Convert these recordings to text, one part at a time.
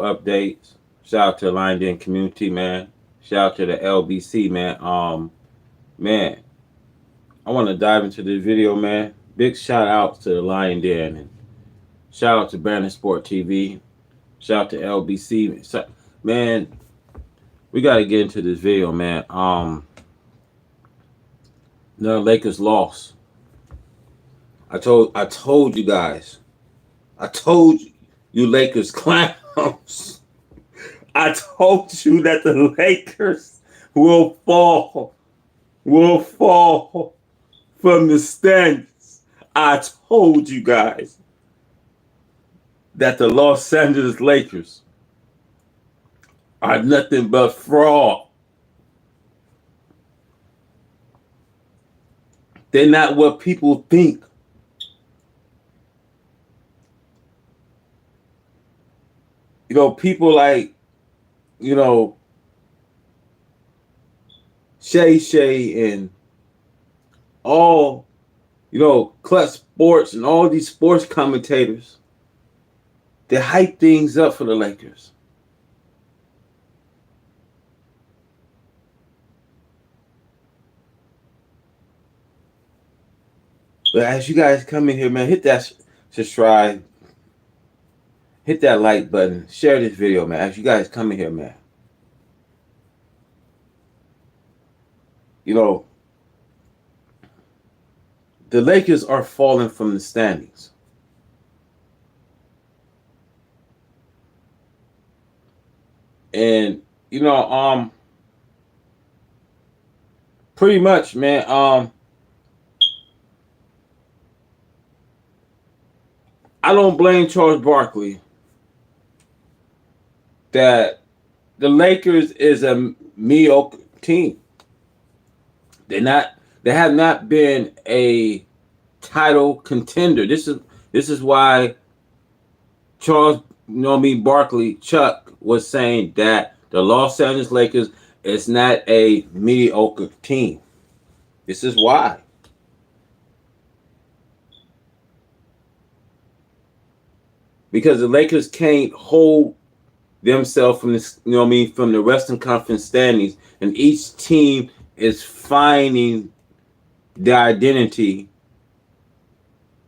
updates. Shout out to the Lion Den community, man. Shout out to the LBC, man. Man, I want to dive into this video, man. Big shout out to the Lion Den and shout out to Brandon Sport TV. Shout out to LBC, man. We got to get into this video, man. The Lakers lost. I told you guys. I told you Lakers clowns. I told you that the Lakers will fall from the stands. I told you guys that the Los Angeles Lakers are nothing but fraud. They're not what people think. People like, you know, Shay and all, Clutch Sports and all these sports commentators, they hype things up for the Lakers. But as you guys come in here, man, hit that subscribe, hit that like button, share this video, man. As you guys come in here, man. The Lakers are falling from the standings. And, pretty much, man, I don't blame Charles Barkley that the Lakers is a mediocre team. They have not been a title contender. This is why Charles, Barkley, Chuck was saying that the Los Angeles Lakers is not a mediocre team. This is why. Because the Lakers can't hold themselves from this, from the Western Conference standings, and each team is finding their identity,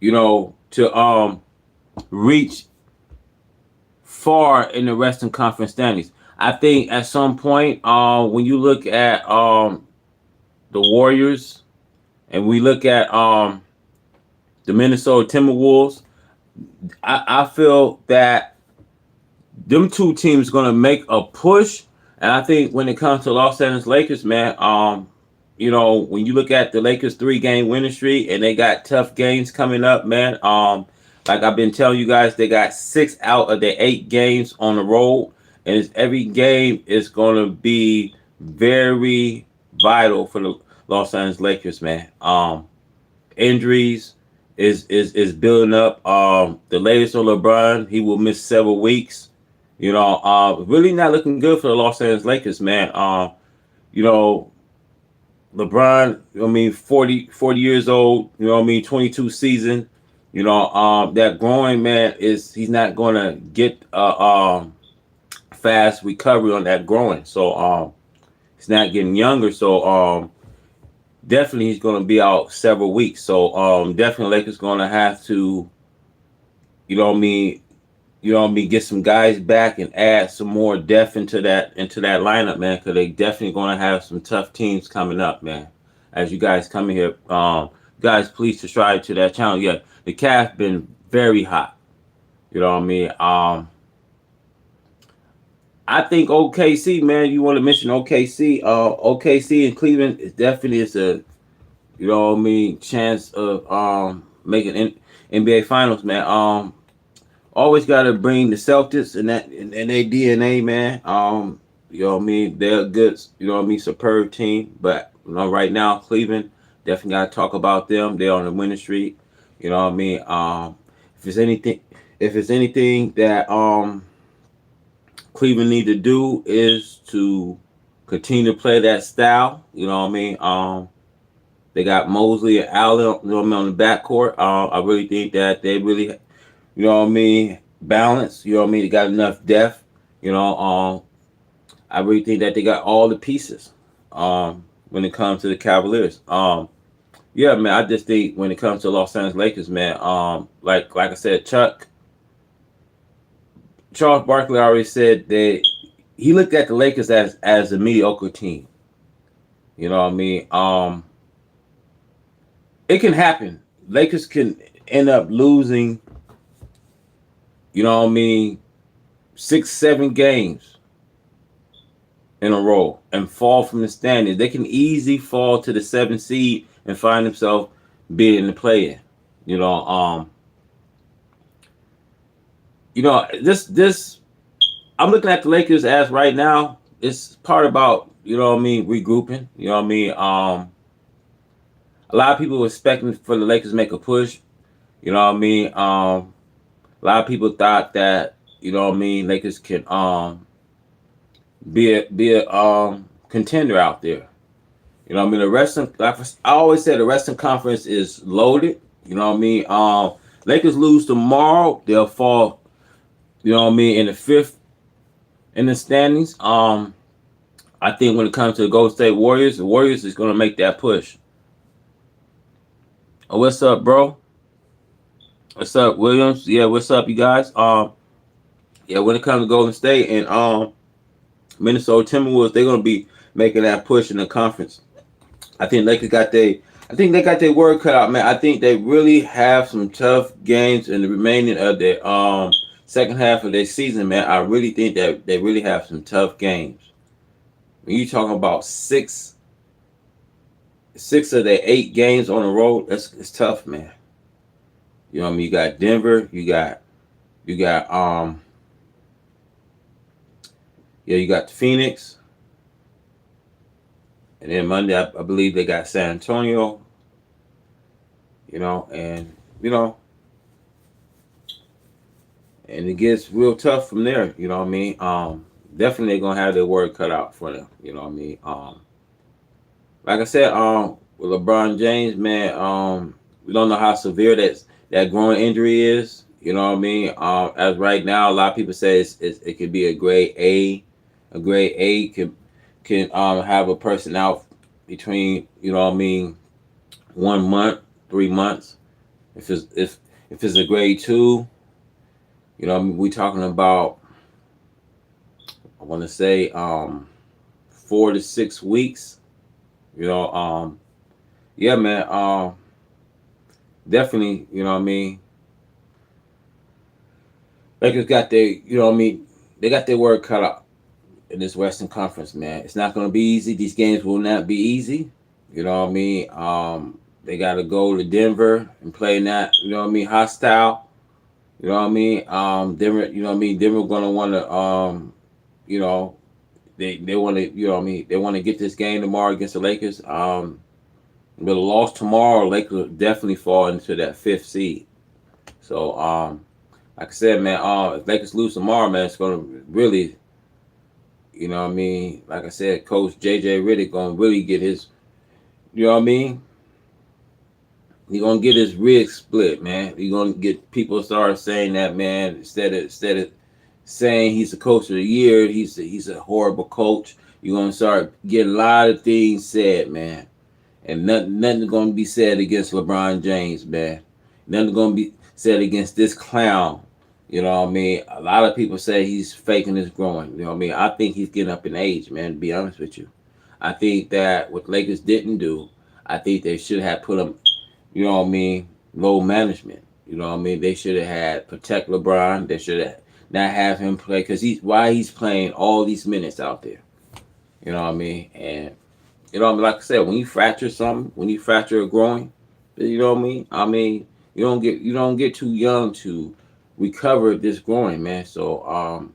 to reach far in the Western Conference standings. I think at some point, when you look at the Warriors and we look at the Minnesota Timberwolves, I feel that them two teams going to make a push. And I think when it comes to Los Angeles Lakers, man, when you look at the Lakers 3-game winning streak and they got tough games coming up, man, like I've been telling you guys, they got 6 out of their 8 games on the road. And every game is going to be very vital for the Los Angeles Lakers, man. Injuries is building up. The latest on LeBron, he will miss several weeks. Really not looking good for the Los Angeles Lakers, man. LeBron, 40 years old, 22 season. That growing, man, he's not gonna get fast recovery on that growing. So he's not getting younger. So definitely he's gonna be out several weeks. So definitely Lakers gonna have to, get some guys back and add some more depth into that lineup, man, because they definitely gonna have some tough teams coming up, man. As you guys come in here, guys, please subscribe to that channel. Yeah, the calf been very hot. I think OKC, man, you want to mention OKC. OKC in Cleveland is definitely a chance of making NBA Finals, man. Always got to bring the Celtics and their DNA, man. They're a good, superb team. But right now, Cleveland, definitely got to talk about them. They're on the winning streak. If it's anything that Cleveland need to do is to continue to play that style. They got Mosley and Allen, on the backcourt. I really think that they really, balance. They got enough depth. You know, I really think that they got all the pieces. When it comes to the Cavaliers. Yeah, man. I just think when it comes to Los Angeles Lakers, man. Like I said, Charles Barkley already said that he looked at the Lakers as a mediocre team. You know what I mean? It can happen. Lakers can end up losing. You know what I mean? 6, 7 games in a row and fall from the standings. They can easily fall to the 7th seed and find themselves being the play-in. You know, this I'm looking at the Lakers as right now. It's part about regrouping. You know what I mean. A lot of people were expecting for the Lakers to make a push. You know what I mean. A lot of people thought that Lakers can be a contender out there. You know what I mean. The Western, like I always say, the Western Conference is loaded. You know what I mean. Lakers lose tomorrow, they'll fall. You know what I mean, in the fifth in the standings. I think when it comes to the Golden State Warriors, the Warriors is going to make that push. Oh, what's up, bro? What's up, Williams? Yeah, what's up, you guys? Yeah, when it comes to Golden State and Minnesota Timberwolves, they're going to be making that push in the conference. I think Lakers got they. I think they got their work cut out, man. I think they really have some tough games in the remaining of their second half of their season, man. I really think that they really have some tough games. When you talking about six of their 8 games on the road, it's tough, man. You know what I mean? You got Denver, you got you got Phoenix, and then Monday I believe they got San Antonio. And you know, and it gets real tough from there. You know what I mean? Definitely gonna have their work cut out for them. You know what I mean? Like I said, with LeBron James, man, we don't know how severe that growing injury is. You know what I mean? As right now, a lot of people say it could be a grade A. A grade A can have a person out between 1 month, 3 months. If it's a grade 2, we talking about, I want to say 4 to 6 weeks. You know, yeah, man. Definitely, Lakers got their, they got their work cut out in this Western Conference, man. It's not going to be easy. These games will not be easy. You know what I mean? They got to go to Denver and play in that, hostile. You know what I mean? Denver, Denver going to want to, you know, they want to, they want to get this game tomorrow against the Lakers. With a loss tomorrow, Lakers will definitely fall into that 5th seed. So, like I said, man, if Lakers lose tomorrow, man, it's going to really, like I said, Coach JJ Redick going to really get his, you know what I mean? He gonna get his rig split, man. He gonna get people start saying that, man. Instead of saying he's the coach of the year, he's a horrible coach. You're gonna start getting a lot of things said, man. And nothing gonna be said against LeBron James, man. Nothing gonna be said against this clown. You know what I mean? A lot of people say he's faking his growing. You know what I mean? I think he's getting up in age, man, to be honest with you. I think that what Lakers didn't do, I think they should have put him, low management. You know what I mean? They should have had protect LeBron. They should have not have him play because he's playing all these minutes out there. You know what I mean? And like I said, when you fracture something, when you fracture a groin, you know what I mean? You don't get too young to recover this groin, man. So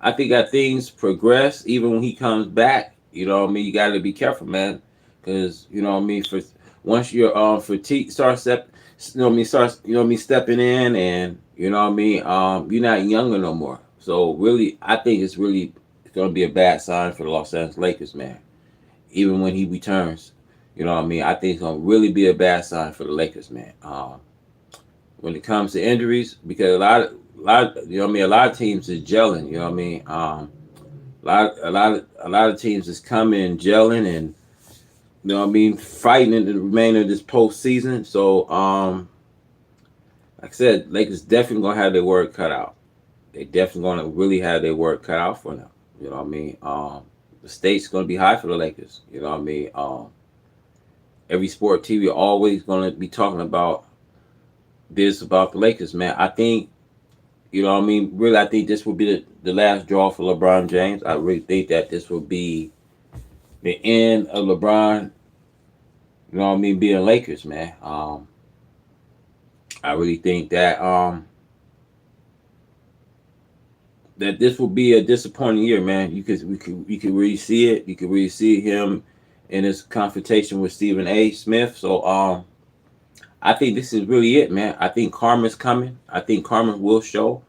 I think that things progress even when he comes back. You know what I mean? You got to be careful, man, because you know what I mean. For once your fatigue starts step, stepping in, and you're not younger no more. So really, I think it's going to be a bad sign for the Los Angeles Lakers, man. Even when he returns, you know what I mean. I think it's going to really be a bad sign for the Lakers, man. when it comes to injuries, because you know what I mean, a lot of teams is gelling. You know what I mean, a lot of teams is coming and gelling, and you know what I mean, fighting in the remainder of this postseason. So like I said, Lakers definitely gonna have their work cut out. They definitely gonna really have their work cut out for them. You know what I mean? The stakes gonna be high for the Lakers. You know what I mean? Every sport TV always gonna be talking about this about the Lakers, man. I think you know what I mean. Really, I think this will be the last draw for LeBron James. I really think that this will be the end of LeBron. You know what I mean? Being Lakers, man. I really think that this will be a disappointing year, man. You could really see it. You could really see him in his confrontation with Stephen A. Smith. So I think this is really it, man. I think karma's coming. I think karma will show.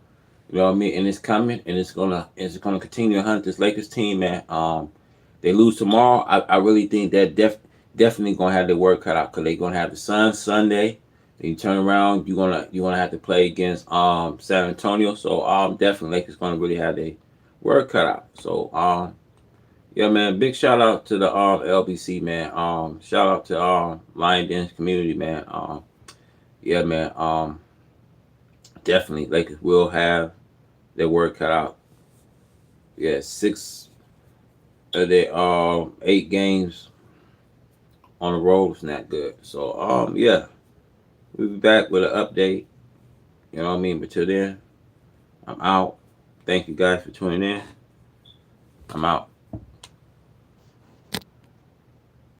You know what I mean? And it's coming, and it's gonna continue to hunt this Lakers team, man. They lose tomorrow. I really think that definitely gonna have their work cut out because they're gonna have the Suns Sunday. Then you turn around, you're gonna have to play against San Antonio. So definitely Lakers gonna really have their work cut out. So yeah, man, big shout out to the LBC, man. Shout out to Lion Dance community, man. Yeah, man. Definitely Lakers will have their work cut out. Yeah, 6 of their 8 games on the road was not good. So yeah, we'll be back with an update. You know what I mean? But till then, I'm out. Thank you guys for tuning in. I'm out.